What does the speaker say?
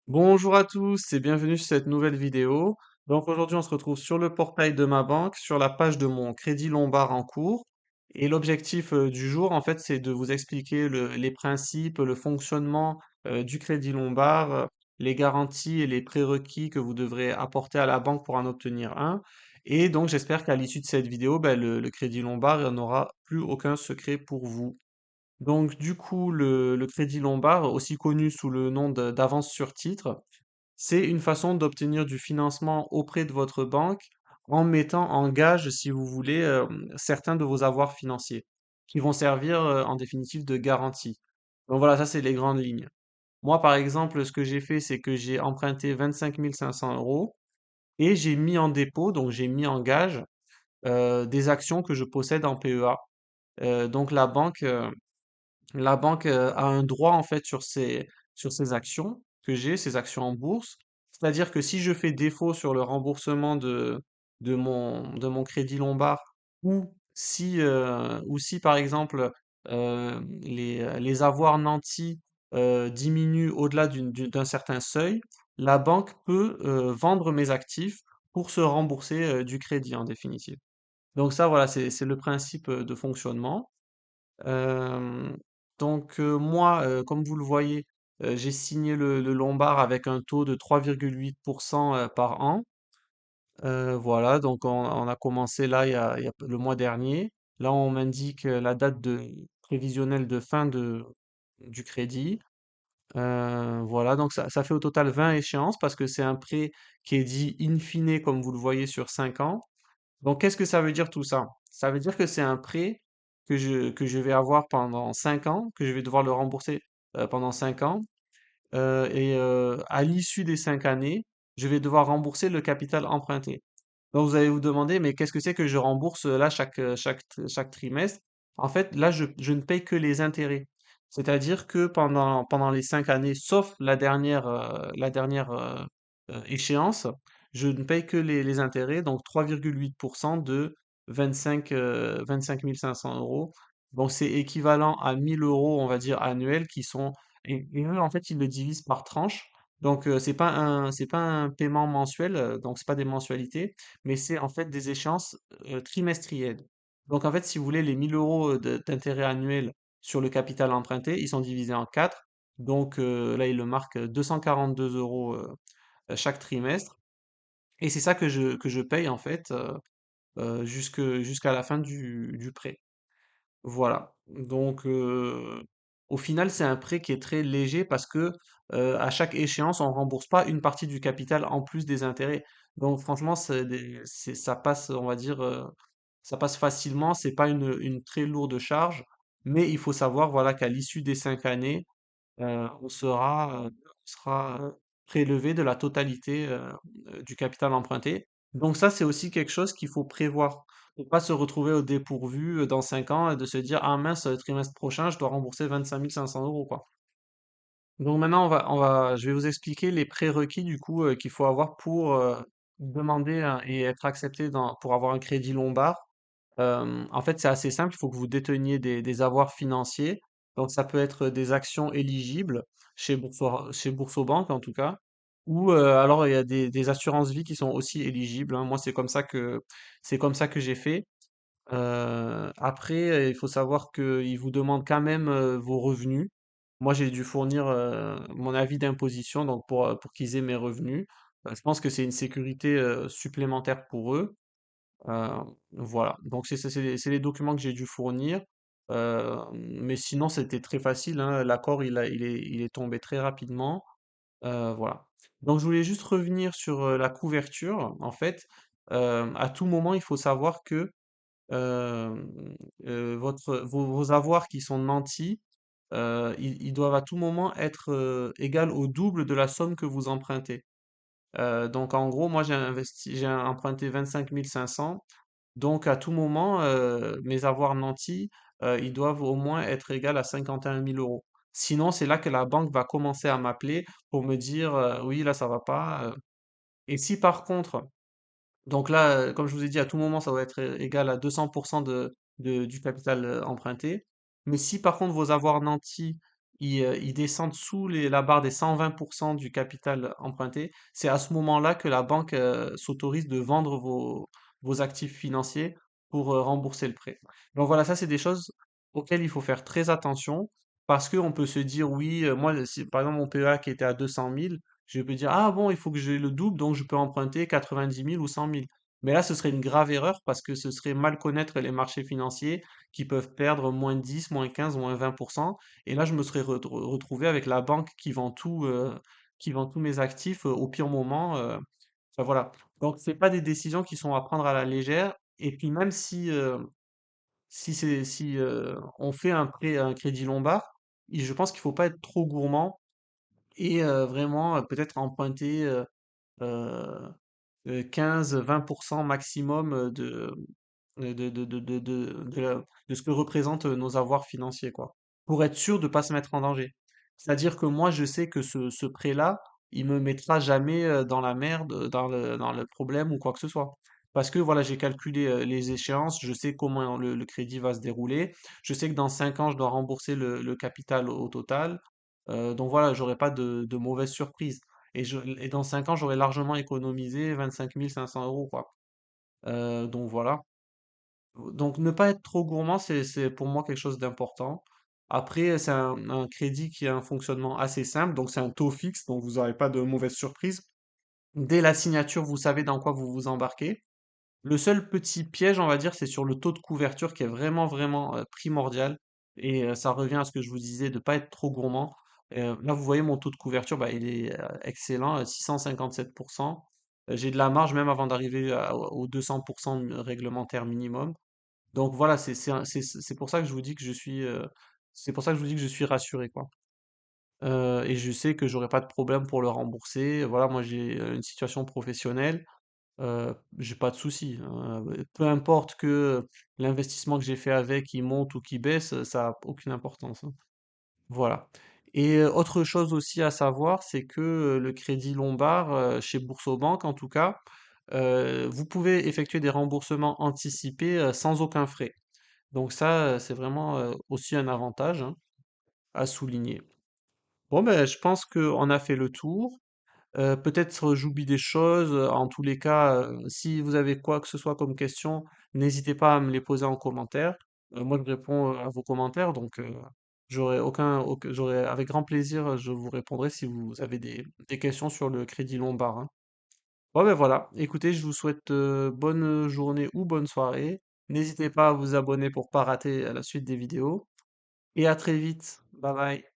Bonjour à tous et bienvenue sur cette nouvelle vidéo. Donc aujourd'hui on se retrouve sur le portail de ma banque, sur la page de mon crédit Lombard en cours. Et l'objectif du jour en fait c'est de vous expliquer les principes, le fonctionnement du crédit Lombard, les garanties et les prérequis que vous devrez apporter à la banque pour en obtenir un. Et donc j'espère qu'à l'issue de cette vidéo, ben, le crédit Lombard il n'y en aura plus aucun secret pour vous. Donc du coup, le crédit lombard, aussi connu sous le nom d'avance sur titre, c'est une façon d'obtenir du financement auprès de votre banque en mettant en gage, si vous voulez, certains de vos avoirs financiers, qui vont servir en définitive de garantie. Donc voilà, ça c'est les grandes lignes. Moi, par exemple, ce que j'ai fait, c'est que j'ai emprunté 25 500 euros et j'ai mis en dépôt, donc j'ai mis en gage des actions que je possède en PEA. Donc la banque a un droit en fait sur ces actions que j'ai, ces actions en bourse. C'est-à-dire que si je fais défaut sur le remboursement de mon crédit Lombard ou si par exemple les avoirs nantis diminuent au-delà d'un certain seuil, la banque peut vendre mes actifs pour se rembourser du crédit en définitive. Donc ça, voilà, c'est le principe de fonctionnement. Hem, donc moi, comme vous le voyez, j'ai signé le lombard avec un taux de 3,8 par an. Voilà, donc on a commencé là il y a le mois dernier. Là, on m'indique, la date prévisionnelle de fin du crédit. Voilà, donc ça fait au total 20 échéances parce que c'est un prêt qui est dit in fine, comme vous le voyez, sur 5 ans. Donc, qu'est-ce que ça veut dire tout ça? Ça veut dire que c'est un prêt que je vais avoir pendant 5 ans, que je vais devoir le rembourser pendant 5 ans. Et à l'issue des 5 années, je vais devoir rembourser le capital emprunté. Donc, vous allez vous demander, mais qu'est-ce que c'est que je rembourse là chaque trimestre? En fait, là, je ne paye que les intérêts. C'est-à-dire que pendant les 5 années, sauf la dernière échéance, je ne paye que les intérêts, donc 3,8% de 25 500 euros. Donc, c'est équivalent à 1000 euros, on va dire, annuels qui sont. Et eux, en fait, ils le divisent par tranche. Donc, c'est pas un paiement mensuel, donc c'est pas des mensualités, mais c'est en fait des échéances trimestrielles. Donc, en fait, si vous voulez, les 1000 euros d'intérêt annuel sur le capital emprunté, ils sont divisés en 4. Donc, là, il le marque 242 euros chaque trimestre. Et c'est ça que je paye, en fait, jusqu'à la fin du prêt. Voilà. Donc, au final, c'est un prêt qui est très léger parce que à chaque échéance, on rembourse pas une partie du capital en plus des intérêts. Donc, franchement, ça passe, on va dire, ça passe facilement. C'est pas une très lourde charge, mais il faut savoir, voilà, qu'à l'issue des 5 années, on sera prélevé de la totalité du capital emprunté. Donc ça, c'est aussi quelque chose qu'il faut prévoir. Pour pas se retrouver au dépourvu dans 5 ans et de se dire, ah mince, trimestre prochain, je dois rembourser 25 500 euros, quoi. Donc maintenant, je vais vous expliquer les prérequis du coup qu'il faut avoir pour demander et être accepté pour avoir un crédit Lombard. En fait, c'est assez simple, il faut que vous déteniez des avoirs financiers. Donc, ça peut être des actions éligibles chez Boursorama en tout cas. Ou alors, il y a des assurances vie qui sont aussi éligibles, hein. Moi, c'est comme ça que j'ai fait. Après, il faut savoir qu'ils vous demandent quand même vos revenus. Moi, j'ai dû fournir mon avis d'imposition donc pour qu'ils aient mes revenus. Je pense que c'est une sécurité supplémentaire pour eux. Voilà, donc c'est les documents que j'ai dû fournir, mais sinon c'était très facile, hein. L'accord il est tombé très rapidement, voilà. Donc je voulais juste revenir sur la couverture. En fait, à tout moment, il faut savoir que vos avoirs qui sont nantis, ils doivent à tout moment être égal au double de la somme que vous empruntez. Donc en gros, moi j'ai emprunté 25 500. Donc à tout moment, mes avoirs nantis, ils doivent au moins être égaux à 51 000 euros. Sinon, c'est là que la banque va commencer à m'appeler pour me dire, oui, là, ça va pas. Et si par contre, donc là, comme je vous ai dit, à tout moment, ça doit être égal à 200% du capital emprunté. Mais si par contre vos avoirs nantis, ils descendent sous la barre des 120% du capital emprunté, c'est à ce moment-là que la banque s'autorise de vendre vos actifs financiers pour rembourser le prêt. Donc voilà, ça c'est des choses auxquelles il faut faire très attention parce qu'on peut se dire, oui, moi, si, par exemple, mon PEA qui était à 200 000, je peux dire, ah bon, il faut que j'ai le double, donc je peux emprunter 90 000 ou 100 000. Mais là, ce serait une grave erreur parce que ce serait mal connaître les marchés financiers qui peuvent perdre moins 10, moins 15, moins 20%. Et là, je me serais retrouvé avec la banque qui vend tous mes actifs au pire moment. Enfin, voilà. Donc, c'est pas des décisions qui sont à prendre à la légère. Et puis, même si on fait un prêt, un crédit Lombard, je pense qu'il faut pas être trop gourmand et vraiment peut-être emprunter euh, 15-20% maximum de ce que représentent nos avoirs financiers, quoi, pour être sûr de pas se mettre en danger. C'est-à-dire que moi, je sais que ce prêt-là, il me mettra jamais dans la merde, dans le problème ou quoi que ce soit. Parce que voilà, j'ai calculé les échéances, je sais comment le crédit va se dérouler, je sais que dans 5 ans, je dois rembourser le capital au total. Donc voilà, j'aurai pas de mauvaises surprises. Et dans 5 ans, j'aurai largement économisé 25 500 euros, quoi. Donc voilà. Donc ne pas être trop gourmand, c'est pour moi quelque chose d'important. Après, c'est un crédit qui a un fonctionnement assez simple, donc c'est un taux fixe, donc vous n'aurez pas de mauvaises surprises. Dès la signature, vous savez dans quoi vous vous embarquez. Le seul petit piège, on va dire, c'est sur le taux de couverture qui est vraiment, vraiment primordial. Et ça revient à ce que je vous disais, de pas être trop gourmand. Là, vous voyez mon taux de couverture, bah, il est excellent, 657%. J'ai de la marge même avant d'arriver aux 200% réglementaire minimum. Donc voilà, c'est pour ça que je vous dis que c'est pour ça que je vous dis que je suis rassuré, quoi. Et je sais que j'aurai pas de problème pour le rembourser. Voilà, moi j'ai une situation professionnelle, j'ai pas de souci, hein. Peu importe que l'investissement que j'ai fait avec, il monte ou qu'il baisse, ça a aucune importance, hein. Voilà. Et autre chose aussi à savoir, c'est que le crédit Lombard, chez Boursorama en tout cas, vous pouvez effectuer des remboursements anticipés sans aucun frais. Donc ça, c'est vraiment aussi un avantage, hein, à souligner. Bon, ben, je pense qu'on a fait le tour. Peut-être j'oublie des choses. En tous les cas, si vous avez quoi que ce soit comme question, n'hésitez pas à me les poser en commentaire. Moi, je réponds à vos commentaires, donc j'aurai avec grand plaisir, je vous répondrai si vous avez des questions sur le crédit Lombard, hein. Bon, ben voilà. Écoutez, je vous souhaite bonne journée ou bonne soirée. N'hésitez pas à vous abonner pour pas rater la suite des vidéos. Et à très vite. Bye bye.